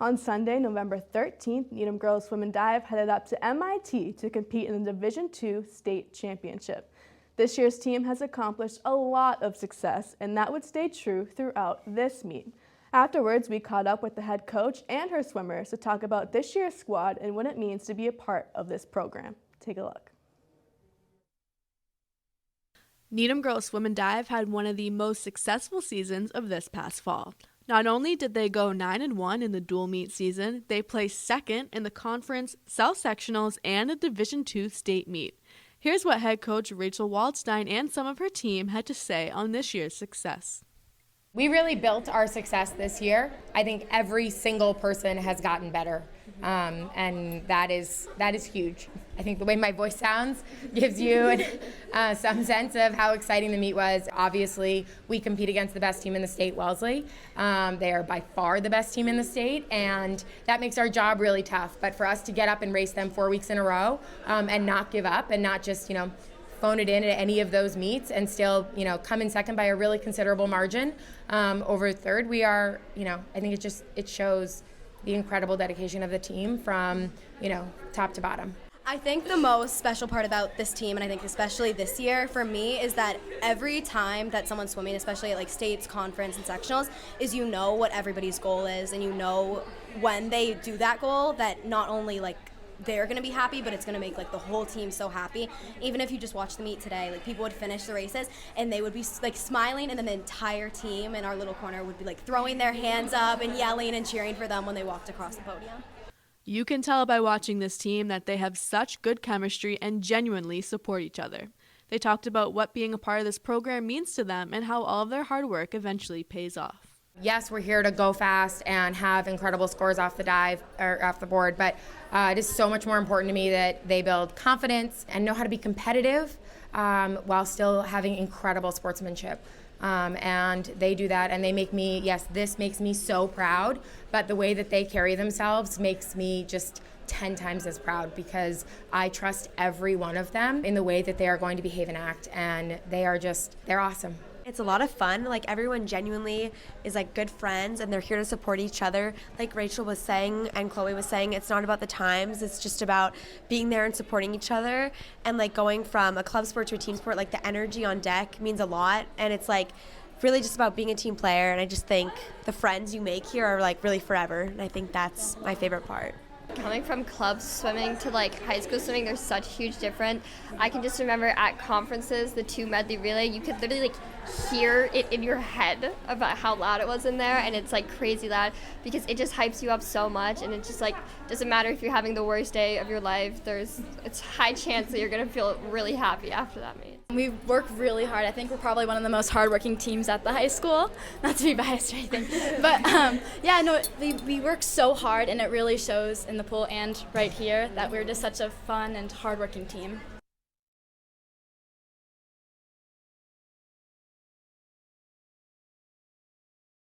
On Sunday, November 13th, Needham girls swim and dive headed up to MIT to compete in the Division II state championship. This year's team has accomplished a lot of success, and that would stay true throughout this meet. Afterwards, we caught up with the head coach and her swimmers to talk about this year's squad and what it means to be a part of this program. Take a look. Needham girls swim and dive had one of the most successful seasons of this past fall. Not only did they go 9-1 in the dual meet season, they placed second in the conference, South Sectionals, and the Division II state meet. Here's what head coach Rachel Waldstein and some of her team had to say on this year's success. We really built our success this year. I think every single person has gotten better, and that is huge. I think the way my voice sounds gives you some sense of how exciting the meet was. Obviously, we compete against the best team in the state, Wellesley. They are by far the best team in the state, and that makes our job really tough. But for us to get up and race them 4 weeks in a row and not give up and not just, phone it in at any of those meets and still, come in second by a really considerable margin over third. We are, I think it shows the incredible dedication of the team from, top to bottom. I think the most special part about this team, and I think especially this year for me, is that every time that someone's swimming, especially at states, conference, and sectionals, is what everybody's goal is, and when they do that goal that not only they're going to be happy, but it's going to make the whole team so happy. Even if you just watch the meet today, people would finish the races and they would be smiling, and then the entire team in our little corner would be throwing their hands up and yelling and cheering for them when they walked across the podium. You can tell by watching this team that they have such good chemistry and genuinely support each other. They talked about what being a part of this program means to them and how all of their hard work eventually pays off. Yes, we're here to go fast and have incredible scores off the dive or off the board, but it is so much more important to me that they build confidence and know how to be competitive while still having incredible sportsmanship. And they do that, and they make me, this makes me so proud, but the way that they carry themselves makes me just 10 times as proud, because I trust every one of them in the way that they are going to behave and act, and they're awesome. It's a lot of fun. Everyone genuinely is good friends, and they're here to support each other. Like Rachel was saying and Chloe was saying, it's not about the times, it's just about being there and supporting each other. And going from a club sport to a team sport, the energy on deck means a lot, and it's really just about being a team player. And I just think the friends you make here are really forever, and I think that's my favorite part. Coming from club swimming to high school swimming, there's such a huge difference. I can just remember at conferences, the 2 medley relay, you could literally hear it in your head about how loud it was in there, and it's crazy loud because it just hypes you up so much, and it just doesn't matter if you're having the worst day of your life, it's high chance that you're gonna feel really happy after that meet. We work really hard. I think we're probably one of the most hardworking teams at the high school. Not to be biased or anything, but we work so hard, and it really shows in the pool and right here that we're just such a fun and hardworking team.